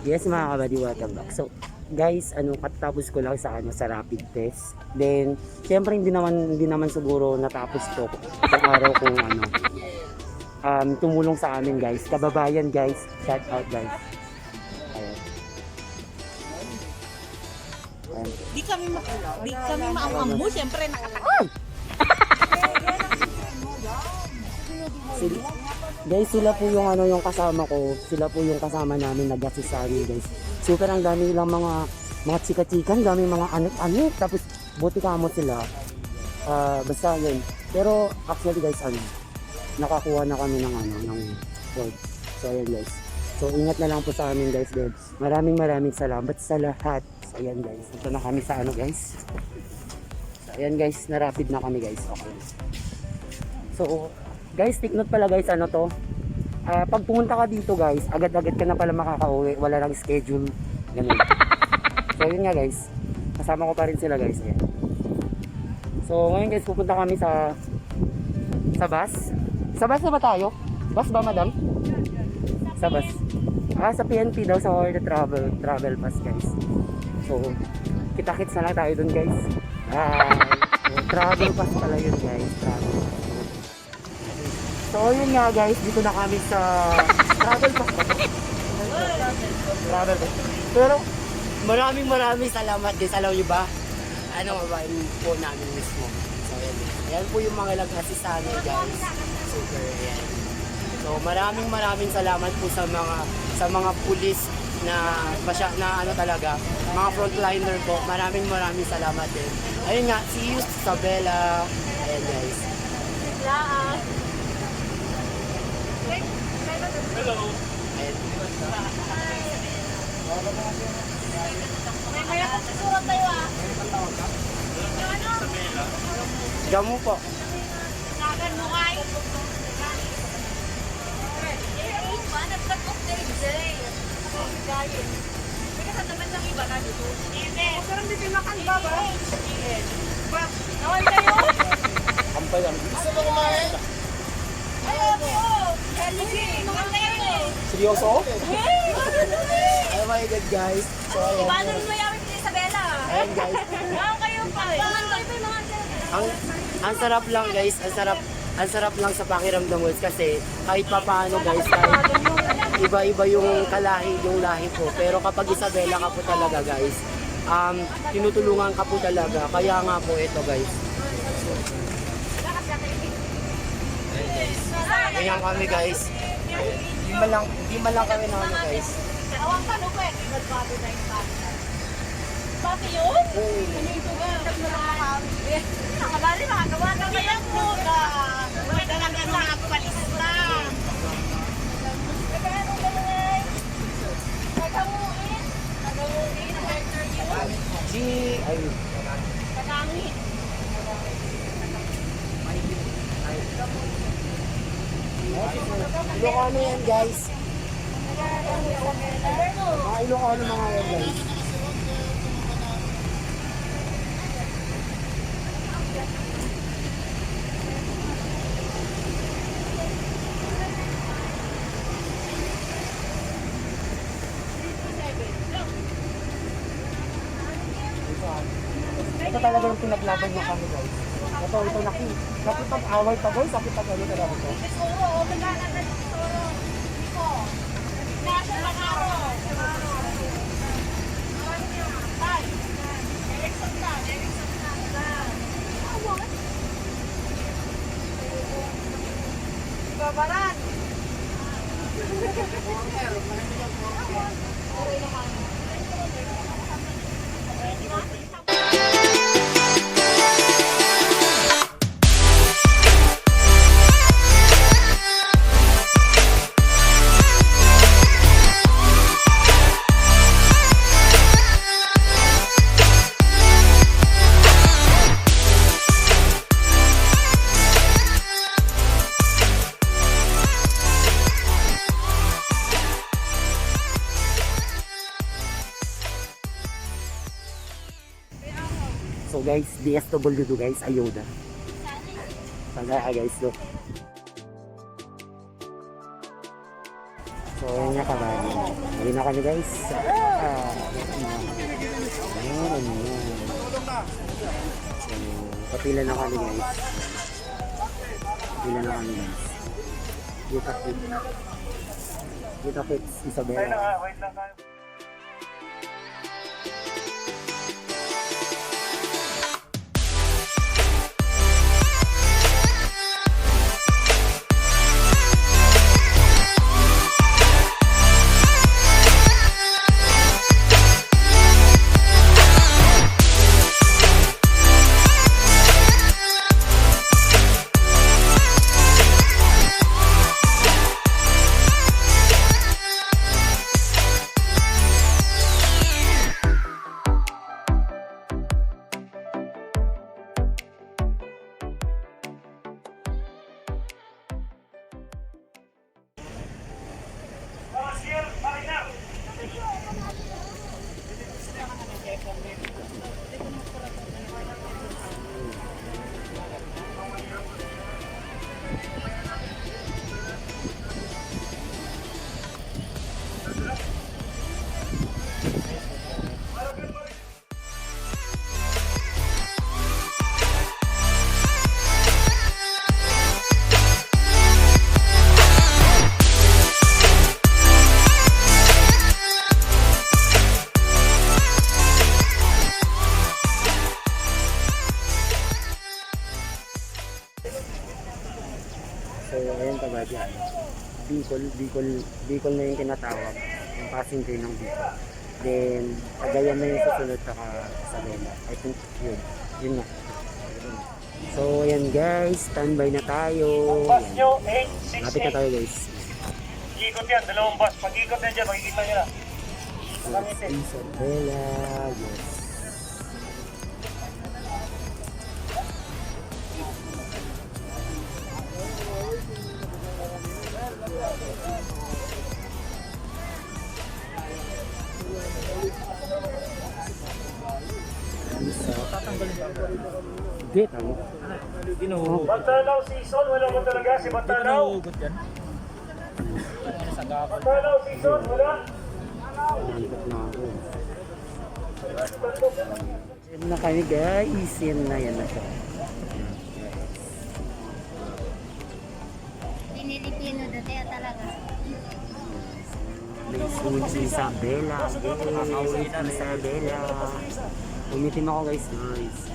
Yes mga kabady, welcome back. So guys, katapos ko lang sa sa rapid test. Then syempre hindi naman siguro natapos to yung araw kung tumulong sa amin guys. Kababayan guys, shout out guys. Ayan. Ayan. Di kami maamamo, syempre nakatakot. Guys, sila po yung yung kasama ko. Sila po yung kasama namin nag-assist sa amin, guys. Super ang dami nilang mga chika-chikan, dami mga anik-anik. Tapos buti kamot sila. Basta yun. Pero actually guys, nakakuha na kami ng word. So ayan guys. So ingat na lang po sa amin guys. Then, maraming salamat sa lahat. So ayan guys. Ito na kami sa guys. So ayan guys, na-rapid na kami guys. Okay. So guys, take note pala guys, pag pumunta ka dito guys, agad-agad ka na pala makakauwi, wala lang schedule, ganun. So yun nga guys, kasama ko pa rin sila guys. Ayan. So ngayon guys, pupunta kami sa bus. Sa bus na ba tayo? Bus ba madam? Sa bus. Sa PNP daw, sa Horde Travel Pass guys. So kita-kits na lang tayo dun guys. Travel Pass pala yun guys, travel. So yun nga guys, dito na kami sa travel pass. Travel pass. Pero maraming salamat guys. Alam nyo ba? Mabahin po namin mismo. So yan po yung mga nag-assist sa amin guys. Super yan. So maraming salamat po sa mga pulis na talaga, mga frontliner po. Maraming salamat din. Ayun nga, see you Isabela. Ayan guys. Hello. May pagsusurat tayo Gamu po. Nagan mo kayo. Naman lang iba na dito. Sarang dito yung makan ba ba? Nawal kayo? Kampay lang. Gusto mo kumain? Seryoso? Oh my god guys. So ayan. Paano mo yawin si Isabela? Ayan guys. Kayo pa. Ang sarap lang guys. Ang sarap lang sa pakiramdam guys kasi kahit papaano guys, kahit iba-iba yung lahi po. Pero kapag Isabela ka po talaga guys, tinutulungan ka po talaga. Kaya nga po ito guys. Ayan kami guys. Di man lang kami guys. Awang tanong ko ibagbago na yung bata. Pati yun? Oo. Ano yung tugal? Nakabali, makagawa na ba yan po? Wala talaga mga palista. Kaya anong gano'n? Nagamuin? Pagangin. Ilocano yan guys. Mga Ilocano mga yan guys. Ito talaga yung pinaglaban niya kami guys. Ito nakitang away pa guys. Sakit talaga ito. Siguro, magana na siguro. Iko. Nasa panaro. Tay. Erickson na. Awat. Babaran. Okay naman. So guys, DSWD guys, ayuda. Sana guys, look. So yun nga kabayan. Hindi na kami guys. Ayan. So, kapila na kami guys. Kapila na kami guys. Kita kits Isabela. Wait lang tayo. So, ayan kabadyan. Bicol na yung tinatawag. Yung passenger ng Bicol. Then, Cagayan na yung susunod sa Isabela. I think, yun nga. So, ayan guys. Standby na tayo. Bus nyo, Lapit na 868. tayo guys. Ikot yan, dalawang bus. Pag-ikot yan dyan, makikita nyo na. So, Isabela. Yes. Higit, ano? Bantalaw season, wala mo talaga si Bantalaw. Bantalaw season, wala. Higit na ako. Yan na kami guys. Yan na siya. Pinilipino dati talaga. Si Isabela. Makakauwe na Isabela. Umitim ako guys. Nice.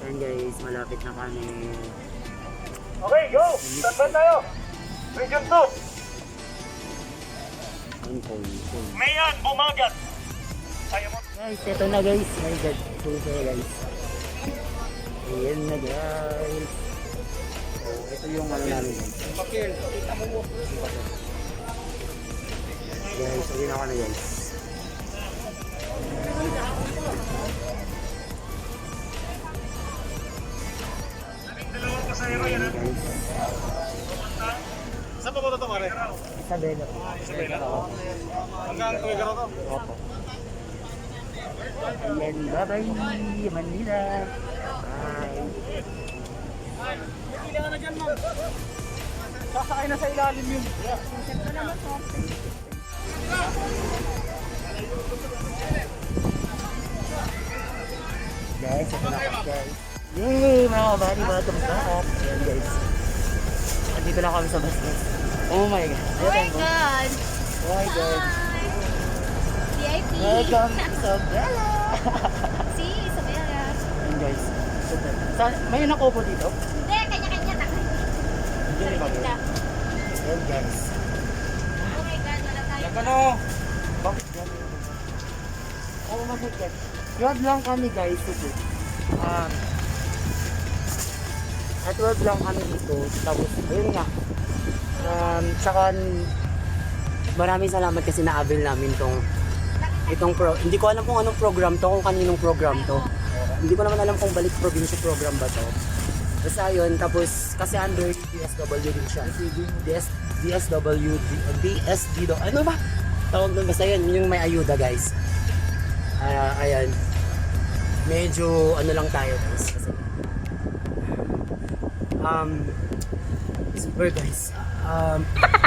Ayan guys, malapit na kami. Okay, go! Standby tayo. Region 2. Mayan, bumagat. Ayaw mo. Guys, eto na guys. My God. Super guys. Ayan na guys. So, ito yung ano namin guys. Guys, uwi na ako na guys. Dalawang pasahero yan, ha? Guys, Saan pa po ito, Mare? Isabela. Isabela. Hanggang Tuwigaro to? Opo. Ayan, bye-bye Manila. Bye. Kailangan na dyan, ma'am. Sasakay na sa ilalim yun. Guys, ito na ako guys. Yay! Mga kabali, mga tumpak. Ayan guys. Andito na kami sa bus guys. Oh my God. Oh my God! Oh my God. VIP! Welcome to Isabela! Si Isabela. Ayan guys. Super. May nakupo dito? Hindi, kanya-kanya na. Hindi ba? Sarili. Ayan guys. Oh my God, wala tayo. Ilocano. Bakit gano'n? Oh my God. Grab lang kami guys. Super. At 12 lang kami dito. Tapos, ayun nga. Tsaka, maraming salamat kasi na-avail namin itong hindi ko alam kung anong program to, kung kaninong program to. Hindi ko naman alam kung balik probinsya program ba to. Basta yun, tapos kasi under DSW din siya. DSW, ano ba? Tawag doon, basta yun, yung may ayuda guys. Ayan. Medyo ano lang tayo guys. Kasi, super guys.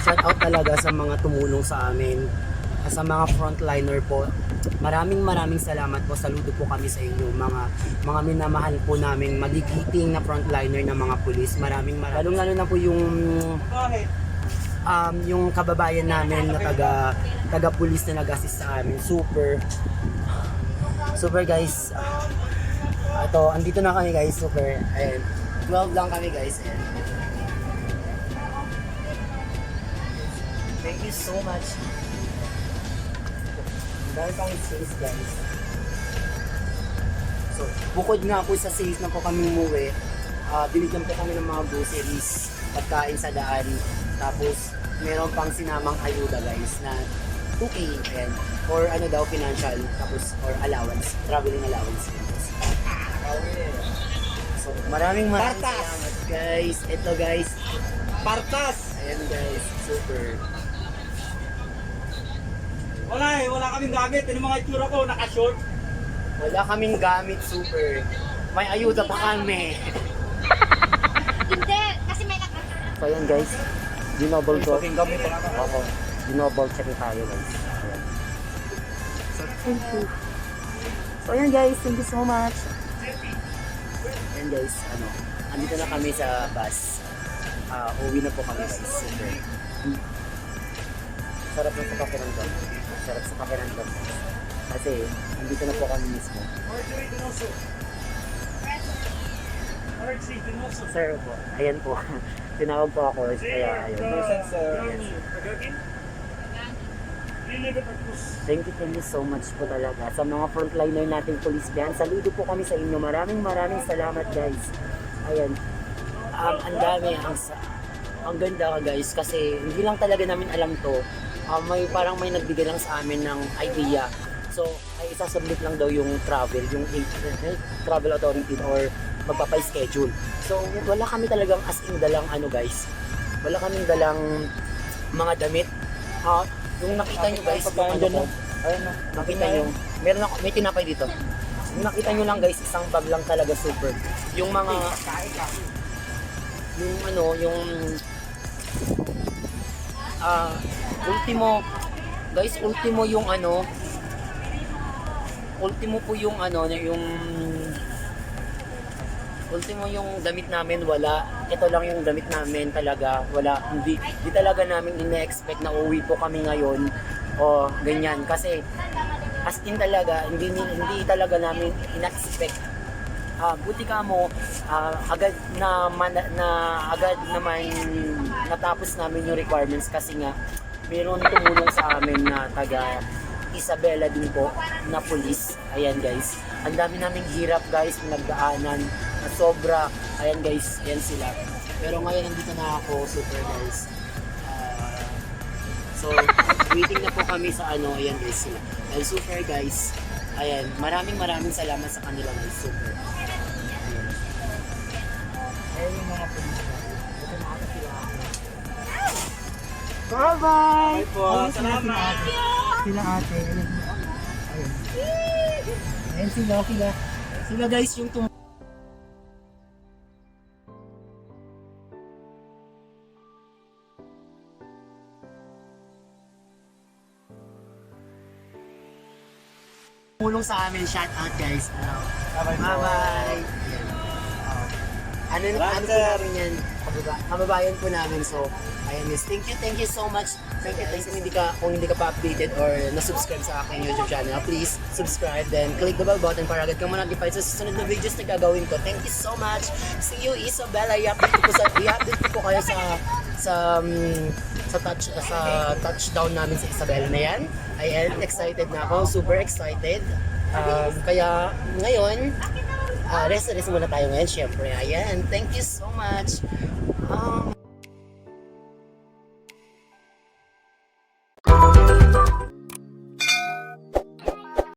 shout out talaga sa mga tumulong sa amin, sa mga frontliner po. Maraming salamat po. Saludo po kami sa inyo, mga minamahal po namin magigiting na frontliner na mga pulis. Lalong lalo na po yung kababayan namin na taga pulis na nag-assist sa amin. Super guys. Andito na kami guys. Super. Ayan. 12 lang kami guys. Ayan. Thank you so much. Dahil pang space guys. So, bukod nga po sa safe na po kami umuwi, binigyan po kami ng mga groceries, pagkain sa daan, tapos meron pang sinamang ayuda guys na 2K and or ano daw financial, tapos or allowance, traveling allowance. So, maraming salamat guys. Ito guys, Partas! ayan guys, super. Wala kaming gamit. Ano mga itsura ko? Naka-short. Wala kaming gamit, super. May ayuda pa kami. Hindi, kasi may nakakita. So ayan guys, dinoble ko. Aking gamit wala ka. Ako, dinoble check tayo guys. Ayan. So thank you. So ayan guys, thank you so much. Ayan guys, andito na kami sa bus. Uwi na po kami guys. Super. Sarap na sa pakiramdam. Sarap sa pakiramdam. Kasi andito na po kami mismo. Sir po, ayan po. Tinawag po ako, kaya ayun. Thank you so much po talaga sa mga frontliner nating police band. Saludo po kami sa inyo. Maraming salamat guys. Ayan. Ang dami, ang ganda guys kasi hindi lang talaga namin alam to. Parang may nagbigay lang sa amin ng idea. So, ay isasubmit lang daw yung travel travel authority or magpapa-schedule. So, wala kami talagang as in dalang guys. Wala kaming dalang mga damit. Yung nakita nyo guys, nakita nyo, may tinapay dito. Yung nakita nyo lang guys, isang bag lang talaga super. Yung mga, ultimo yung ultimo yung damit namin, wala. Ito lang yung damit namin talaga, wala. Hindi talaga namin ina-expect na uwi po kami ngayon o ganyan. Kasi as in talaga, hindi talaga namin ina-expect. Buti ka mo, agad naman natapos namin yung requirements kasi nga mayroon tumulong sa amin na taga Isabela din po na pulis. Ayan guys, ang dami naming hirap guys, pinagdaanan na sobra. Ayan guys, ayan sila. Pero ngayon nandito na ako, super guys. So waiting na po kami sa ayan guys sila. Dahil super guys. Ayan, maraming salamat sa kanila guys, super. Ayan yung mga pulis. Ito nakakasila ako. Bye-bye! Bye po, salamat! Sila ate. Ayun. Ayan sila. Sila guys yung tumulong sa amin. Shout out guys. Bye-bye. Ano po namin yan? Kababayan po namin. So, ayan miss. Thank you so much. Thank you. Kung hindi ka pa updated or na-subscribe sa aking YouTube channel, please subscribe, then click the bell button para agad ka ma-notify sa susunod na videos na gagawin ko. Thank you so much. See you, Isabela. I-update ko kayo sa touchdown namin sa Isabela na yan. Ayan, excited na ako. Super excited. Kaya ngayon, rest muna tayo ngayon, syempre. Ayan, thank you so much.